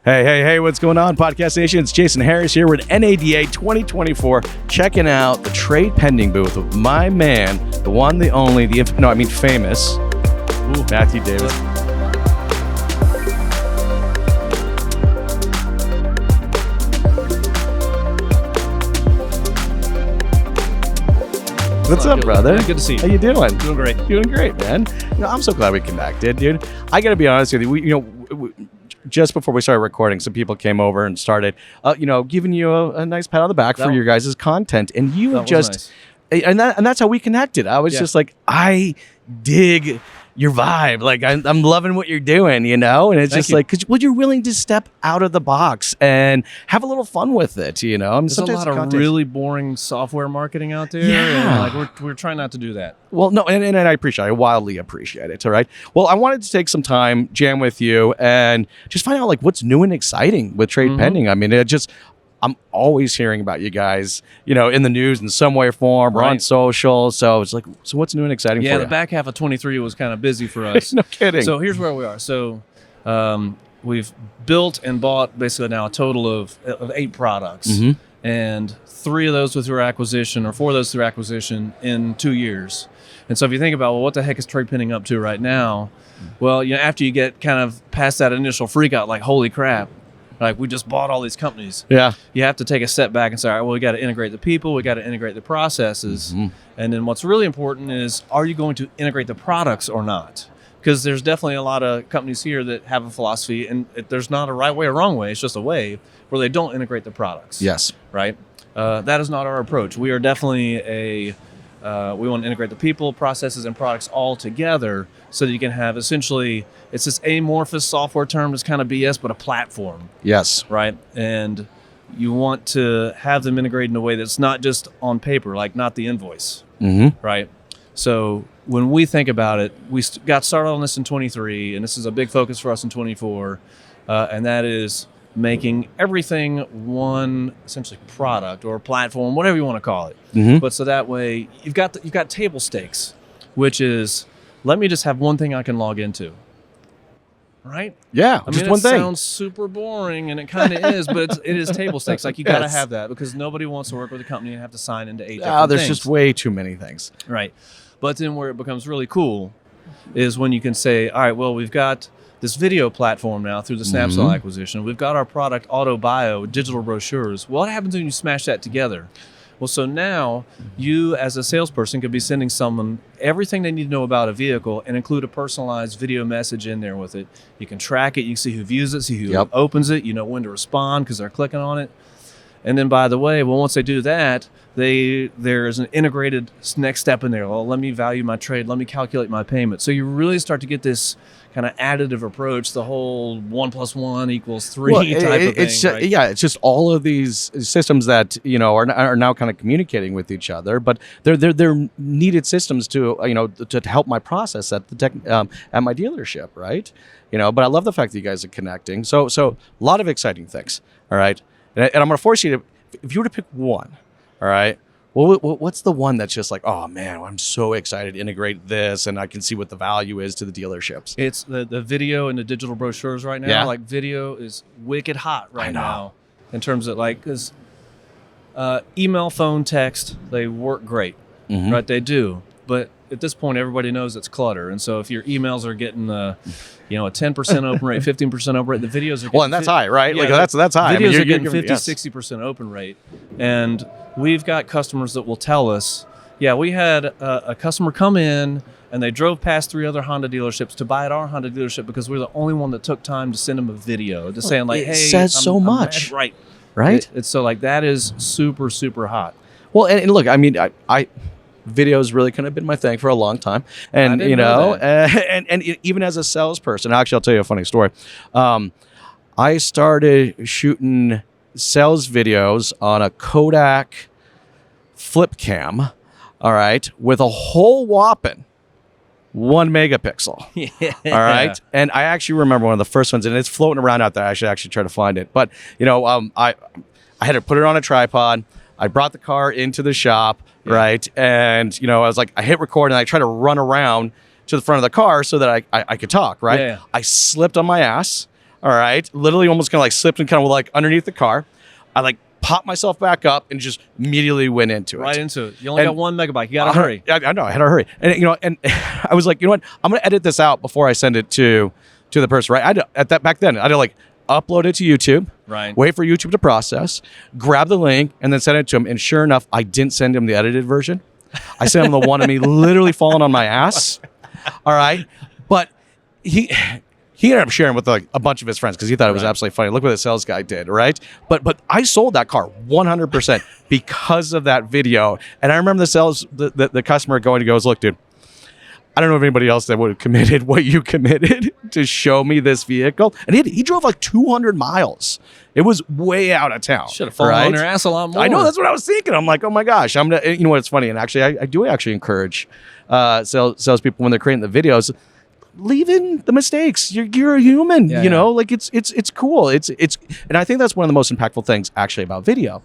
Hey, what's going on, Podcast Nation? It's Jason Harris here with NADA 2024, checking out the trade pending booth with my man, the one, the only, famous, Matthew Davis. What's up, brother? Yeah, good to see you. How you doing? Doing great. Doing great, man. I'm so glad we connected, dude. I got to be honest with you. We just before we started recording, some people came over and started, giving you a nice pat on the back for your guys' content, and you have just, nice. and that's how we connected. I was just like, I dig your vibe. Like I'm loving what you're doing, and it's just like, because you're willing to step out of the box and have a little fun with it, There's a lot of really boring software marketing out there. Yeah. And we're trying not to do that. Well, no, and I wildly appreciate it. All right. Well, I wanted to take some time, jam with you, and just find out like what's new and exciting with trade pending. I mean, I'm always hearing about you guys, in the news in some way or form, or on social. So it's like, so what's new and exciting for you? Yeah, the back half of 23 was kind of busy for us. No kidding. So here's where we are. So we've built and bought basically now a total of 8 products. And 3 of those through acquisition, or 4 of those through acquisition in 2 years. And so if you think about, well, what the heck is trade pending up to right now? Well, after you get kind of past that initial freak out, like, holy crap, like we just bought all these companies. Yeah. You have to take a step back and say, all right, well, we got to integrate the people, we got to integrate the processes. And then what's really important is, are you going to integrate the products or not? Because there's definitely a lot of companies here that have a philosophy, and there's not a right way or wrong way, it's just a way where they don't integrate the products. Yes. Right? That is not our approach. We are definitely we want to integrate the people, processes, and products all together so that you can have essentially, it's this amorphous software term, it's kind of BS, but a platform. Yes. Right? And you want to have them integrated in a way that's not just on paper, like not the invoice. Right? So when we think about it, we got started on this in 23, and this is a big focus for us in 24, and that is making everything one essentially product or platform, whatever you want to call it. But so that way you've got table stakes, which is, let me just have one thing I can log into. Right? Yeah, I just mean, one thing. It sounds super boring, and it kind of is, but it is table stakes. Like, you got to have that, because nobody wants to work with a company and have to sign into 8 different there's things. just way too many things. Right. But then where it becomes really cool is when you can say, all right, well, we've got this video platform now through the Snapcell acquisition. We've got our product Auto Bio, digital brochures. What happens when you smash that together? Well, so now you as a salesperson could be sending someone everything they need to know about a vehicle and include a personalized video message in there with it. You can track it. You can see who views it, see who opens it. You know when to respond because they're clicking on it. And then, by the way, well, once they do that, there is an integrated next step in there. Well, let me value my trade. Let me calculate my payment. So you really start to get this kind of additive approach, the whole 1 + 1 = 3 type of thing. It's just, it's just all of these systems that are now kind of communicating with each other, but they're needed systems to to help my process at the at my dealership, right? But I love the fact that you guys are connecting. So a lot of exciting things. All right. And I'm going to force you to, if you were to pick one, all right, well, what's the one that's just like, oh, man, I'm so excited to integrate this, and I can see what the value is to the dealerships? It's the video and the digital brochures right now. Yeah. Like, video is wicked hot right now in terms of, like, because email, phone, text, they work great, right? They do. But at this point, everybody knows it's clutter. And so if your emails are getting a 10% open rate, 15% open rate, the videos are getting... Well, and that's high, right? Yeah, like that's high. Videos are getting 50, 60% open rate. And we've got customers that will tell us, we had a customer come in and they drove past 3 other Honda dealerships to buy at our Honda dealership because we're the only one that took time to send them a video, just saying like, it hey... says so much. Right. It's so like, that is super, super hot. Well, and look, I mean, I videos really kind of been my thing for a long time, and and even as a salesperson, actually, I'll tell you a funny story. I started shooting sales videos on a Kodak flip cam, all right, with a whole whopping 1 megapixel. All right. And I actually remember one of the first ones, and it's floating around out there. I should actually try to find it. But, I had to put it on a tripod. I brought the car into the shop, right? And, I was like, I hit record, and I tried to run around to the front of the car so that I could talk, right? I slipped on my ass. All right. Literally almost kind of like slipped and kind of like underneath the car. I like popped myself back up and just immediately went into it. Right into it. You only got 1 megabyte. You got to hurry. I know. I had to hurry. And, and I was like, you know what? I'm going to edit this out before I send it to the person, right? Back then, I had to like upload it to YouTube, right? Wait for YouTube to process, grab the link, and then send it to him. And sure enough, I didn't send him the edited version. I sent him the one of me literally falling on my ass. All right. But he ended up sharing with like a bunch of his friends because he thought it was absolutely funny. Look what the sales guy did, right? But I sold that car 100% because of that video. And I remember the customer goes, look, dude, I don't know if anybody else that would have committed what you committed to show me this vehicle. And he drove like 200 miles. It was way out of town. Should have fallen on your ass a lot more. I know, that's what I was thinking. I'm like, oh my gosh, you know what? It's funny, and actually, I do actually encourage salespeople when they're creating the videos, leave in the mistakes. You're a human, you know. Like it's cool. It's and I think that's one of the most impactful things actually about video,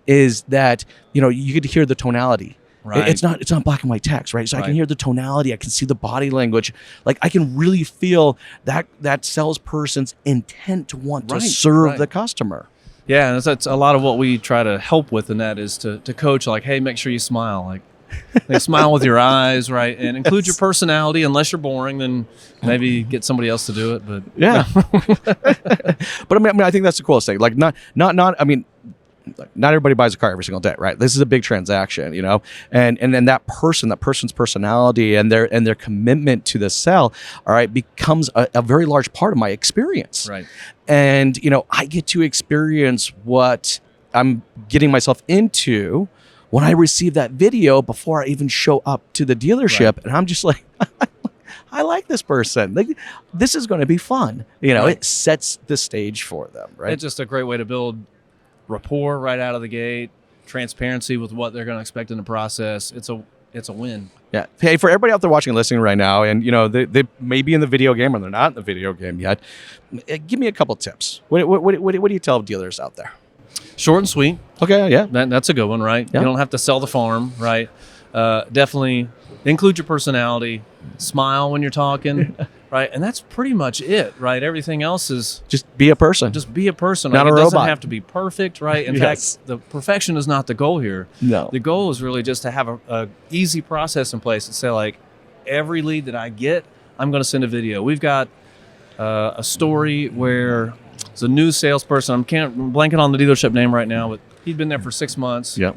is that you get to hear the tonality. Right. It's not black and white text, right? So I can hear the tonality, I can see the body language, like I can really feel that salesperson's intent to want to serve the customer. Yeah, and that's a lot of what we try to help with, and that is to coach, like, hey, make sure you smile, like smile with your eyes, right, and include your personality. Unless you're boring, then maybe get somebody else to do it. But yeah, but I mean, I think that's the coolest thing. Like not. I mean, not everybody buys a car every single day, right? This is a big transaction, and then that person's personality and their commitment to the sell, all right, becomes a very large part of my experience. Right. And, I get to experience what I'm getting myself into when I receive that video before I even show up to the dealership. Right. And I'm just like, I like this person. Like, this is going to be fun. It sets the stage for them, right? It's just a great way to build rapport right out of the gate, transparency with what they're going to expect in the process. It's a win. Yeah. Hey, for everybody out there watching and listening right now, and they may be in the video game or they're not in the video game yet, give me a couple tips. What do you tell dealers out there? Short and sweet. Okay, yeah. That's a good one, right? Yeah. You don't have to sell the farm, right? Definitely include your personality. Smile when you're talking. Right, and that's pretty much it, right? Everything else is just be a person. Just be a person. Not a robot. It doesn't have to be perfect, right? In fact, the perfection is not the goal here. No, the goal is really just to have a easy process in place and say, like, every lead that I get, I'm going to send a video. We've got a story where it's a new salesperson. I'm blanking on the dealership name right now, but he'd been there for 6 months. Yep.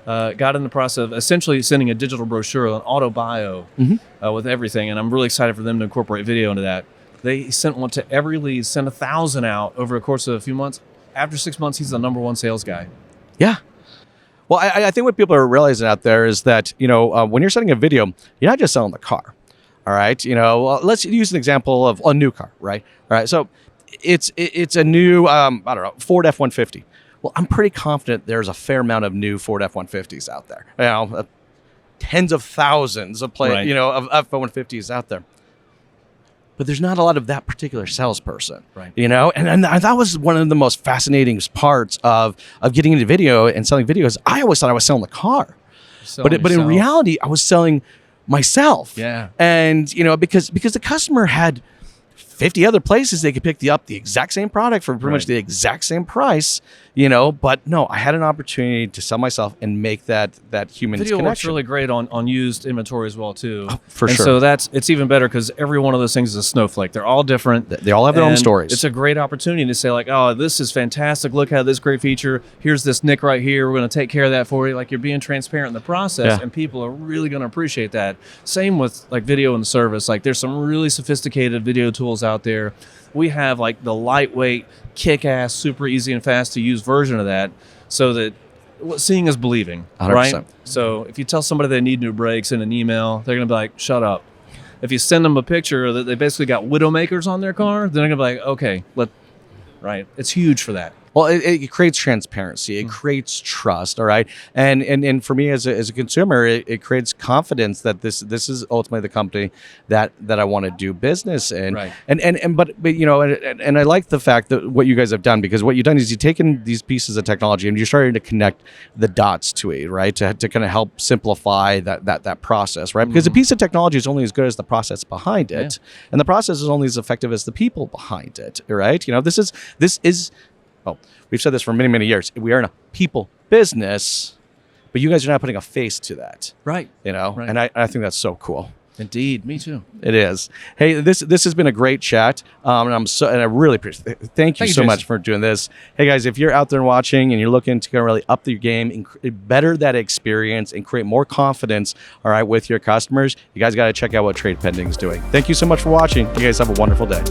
Got in the process of essentially sending a digital brochure, an auto bio with everything, and I'm really excited for them to incorporate video into that. They sent one to every lead, sent 1,000 out over the course of a few months. After 6 months, he's the #1 sales guy. Yeah. Well, I think what people are realizing out there is that, when you're sending a video, you're not just selling the car. All right. Let's use an example of a new car, right? All right. So it's a new, Ford F-150. Well, I'm pretty confident there's a fair amount of new Ford F-150s out there. Tens of thousands of of F-150s out there. But there's not a lot of that particular salesperson, right? And that was one of the most fascinating parts of getting into video and selling videos. I always thought I was selling the car, but in reality, I was selling myself. Yeah, and because the customer had 50 other places they could pick up the exact same product for pretty much the exact same price, but no, I had an opportunity to sell myself and make that human connection. Video works really great on used inventory as well too. Oh, for sure. So it's even better because every one of those things is a snowflake. They're all different. They all have their own stories. It's a great opportunity to say, like, oh, this is fantastic. Look at this great feature. Here's this nick right here. We're going to take care of that for you. Like, you're being transparent in the process, and people are really going to appreciate that. Same with like video and service. Like, there's some really sophisticated video tools out there. We have like the lightweight, kick-ass, super easy and fast to use version of that, so that seeing is believing, 100%. right? So if you tell somebody they need new brakes in an email, they're going to be like, shut up. If you send them a picture that they basically got Widowmakers on their car, then they're going to be like, okay, right? It's huge for that. Well, it creates transparency. It creates trust. All right, and for me as a consumer, it creates confidence that this is ultimately the company that I want to do business in. Right. But you know, and I like the fact that what you guys have done, because what you've done is you've taken these pieces of technology and you're starting to connect the dots to it, right? To kind of help simplify that process, right? Because a piece of technology is only as good as the process behind it, and the process is only as effective as the people behind it, right? You know, this is. Well, we've said this for many, many years. We are in a people business, but you guys are not putting a face to that. Right. You know, Right. and I think that's so cool. Indeed. Me too. It is. Hey, this has been a great chat, and I really appreciate it. Thank you so Jason. much for doing this. Hey guys, if you're out there watching and you're looking to kind of really up your game and better that experience and create more confidence, all right, with your customers, you guys got to check out what Trade Pending is doing. Thank you so much for watching. You guys have a wonderful day.